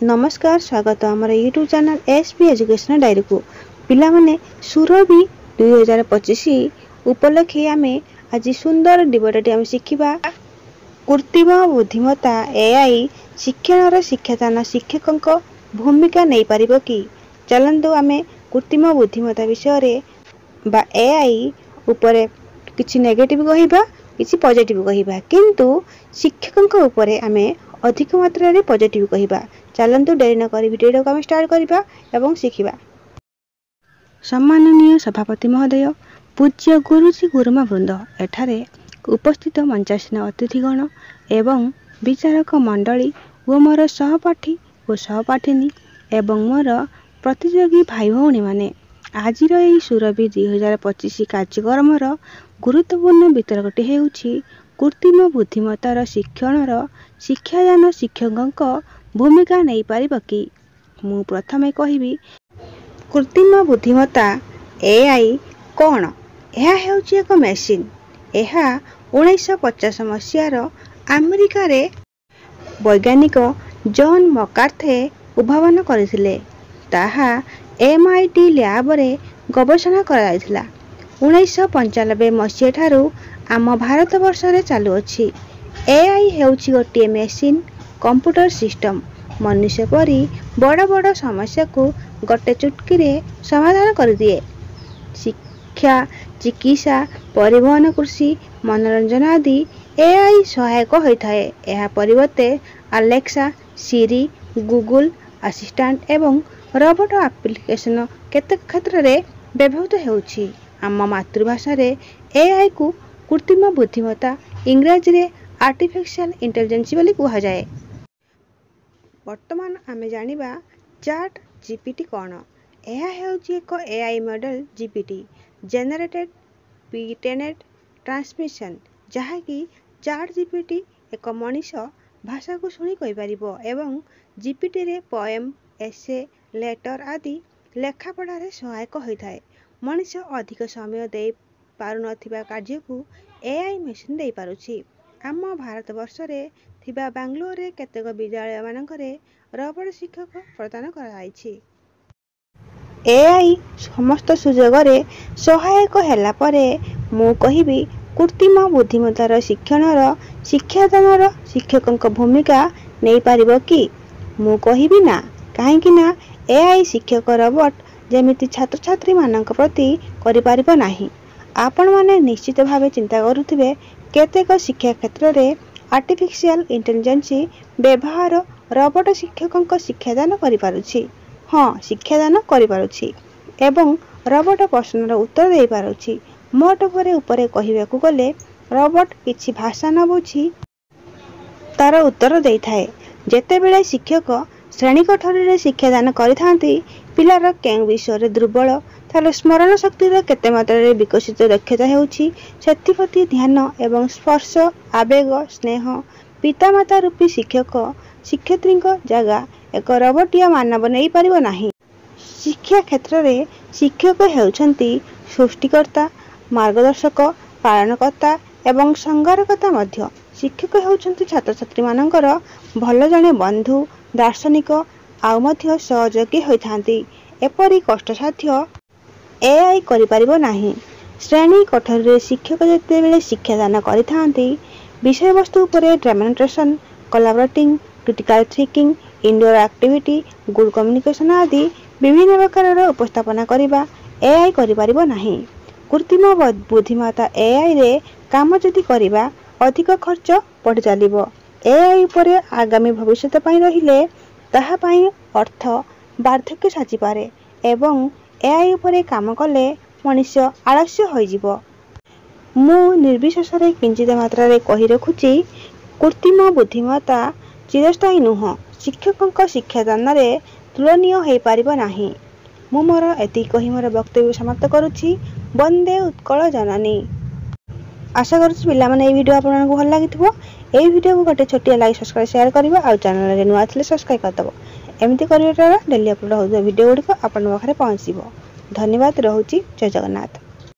नमस्कार स्वागत आमर YouTube channel SP educational diary को पिला माने सुरभि 2025 उपलक्षे आमे आज सुंदर डिबेट आम शिखा कृत्रिम बुद्धिमत्ता एआई शिक्षण शिक्षादान शिक्षकों भूमिका नहीं पारिबो कि चलंतु आमे कृत्रिम बुद्धिमत्ता विषय बा एआई उपरे किछि नेगेटिव कहिबा किछि पॉजिटिव कहिबा किंतु शिक्षकों उपरे आमे अधिक मात्रा रे पॉजिटिव कहिबा। चलंतु डेरी न करी वीडियो को स्टार्ट करिबा एवं शिखिबा। सम्माननीय सभापति महोदय, पूज्य गुरुजी गुरुमा वृंद, एठारे उपस्थित मंचासीन अतिथिगण एवं विचारक मंडली वो मोर सहपाठी और सहपाठिनी एवं मोर प्रतियोगी भाई भौणी माने आज सुरभि 2025 कार्यक्रम गुरुत्वपूर्ण वितरकटी हेउछि कृत्रिम बुद्धिमत्तार शिक्षणर शिक्षादान शिक्षकों भूमिका नहीं पारिबो कि। मु प्रथमे कहिबी कृत्रिम बुद्धिमत्ता एआई कौन। यह हेउछि एक मेसिन। यह 1950 मसीहार अमेरिका रे वैज्ञानिक जॉन मकार्थे उद्भावन करथिले। ताहा MIT लैब रे गवेषणा कराइथिला। 1995 मसीहा ठारू आम भारत वर्ष रे चालू अछि। एआई हेउछि गोटे मेसिन कंप्यूटर सिस्टम मनुष्य परी बड़ बड़ समस्या को गोटे चुटकी रे समाधान कर दिए। शिक्षा, चिकित्सा, परिवहन, कृषि, मनोरंजन आदि एआई सहायक होता है। यह परिवर्ते अलेक्सा, सिरी, गूगल असिस्टेंट एवं रोबोट एप्लिकेशन केतेक क्षेत्र रे व्यवहृत हेउछि। आम मातृभाषा रे एआई को कृत्रिम बुद्धिमत्ता इंग्रजी रे आर्टिफिशियल इंटेलिजेंस बोली कहा जाए। वर्तमान आमे जानिबा चैट जीपीटी कौन। यह हेउछि एक AI model GPT generated pre-trained transmission जहाँकि चैट जीपीटी एक मनीष भाषा को शुणी कहि परिबो एवं जीपीटी रे पोएम, एसे, लेटर आदि लेखा पढ़ा रे सहायक होता है। मनीष अधिक समय दे पारु नथिबा कार्य को एआई मेसिन दे पारुछि। आम भारत वर्ष रे थिबा बेंगलोर रे केतेक विद्यालय मानकरे रोबोट शिक्षक प्रदान कराइछि। एआई समस्त सुजोग रे सहायक हैला परे मु कहिबी कृत्रिम बुद्धिमत्तार शिक्षणर शिक्षादानर शिक्षकों भूमिका नहीं पारिबो कि। मु कहिबी ना, काहेकि ना एआई शिक्षक रोबोट जेमिति छात्र छात्री मानक प्रति करि पारिबो नाही। आपण माने निश्चित भावे चिंता करुथिबे केतेक शिक्षा क्षेत्र रे आर्टिफिशियल इंटेलिजेंस व्यवहार रोबोट शिक्षकों शिक्षादान करि पारुछि। हाँ, शिक्षादान करि पारुछि एवं रोबोट प्रश्नर उत्तर दे पारुछि। मोट उपरे कहिबाकू गले रोबोट किछि भाषा न बुझी तार उत्तर देई थाए। जेतेबेले शिक्षक श्रेणी कोठरी रे शिक्षादान करिथांती पिलार केउ विषय दुर्बल तार स्मरण शक्ति केते मात्रा रे विकसित दक्षता हेउछि सेतिप्रति ध्यान एवं स्पर्श आवेग स्नेह पितामाता रूपी शिक्षक शिक्षयित्री जगह एक रोबोटिया मानव नहीं पारिबो नाही। शिक्षा क्षेत्र रे शिक्षक हेउछंती सृष्टिकर्ता, मार्गदर्शक, पालनकर्ता एवं संगारकर्ता मध्य। शिक्षक हेउछंती छात्र छात्री मानकर भल जणे बंधु, दार्शनिक आउ मध्य सहयोगी होइथांती। एपरि कष्टसाध्य एआई करि पारिबो नाही। श्रेणी कोठरी रे शिक्षक जेतेबेले शिक्षादान करिथांती विषय वस्तु उपरे demonstration, collaborating, critical thinking, indoor activity, good communication आदि विभिन्न प्रकार उपस्थापना करिबा एआई करि पारिबो नाही। कृत्रिम बुद्धिमत्ता एआई रे काम जदि करिबा अधिक खर्च पड़ चलिबो। एआई उपरे आगामी भविष्य पई रहिले ताहा पई अर्थ वार्धक्य साजी पारे एवं एआई उपरे काम कले मनुष्य आलस्य होइजिबो। मु निर्विशेष रे किंचित मात्रा रे कहि रखुची कृत्रिम बुद्धिमत्ता चिरस्थायी नुह। शिक्षकों शिक्षादान रे तुलनीय हो पारिबो नाही। मु मोर एति कहि मोर वक्तव्य समाप्त करुची। वंदे उत्कल जननी। आशा करुची पिला माने ए वीडियो आपन को भल लागिथिबो। ए वीडियो को गोटे छोटिया लाइक सब्सक्राइब शेयर करिवो आ चैनल रे नुआ थिले सब्सक्राइब करदबो। एमिति करिवाटारा डेली अपलोड होतो वीडियो गुडी को आपन पाखरे पहुंचीबो। धन्यवाद। रहूची। जय जगन्नाथ।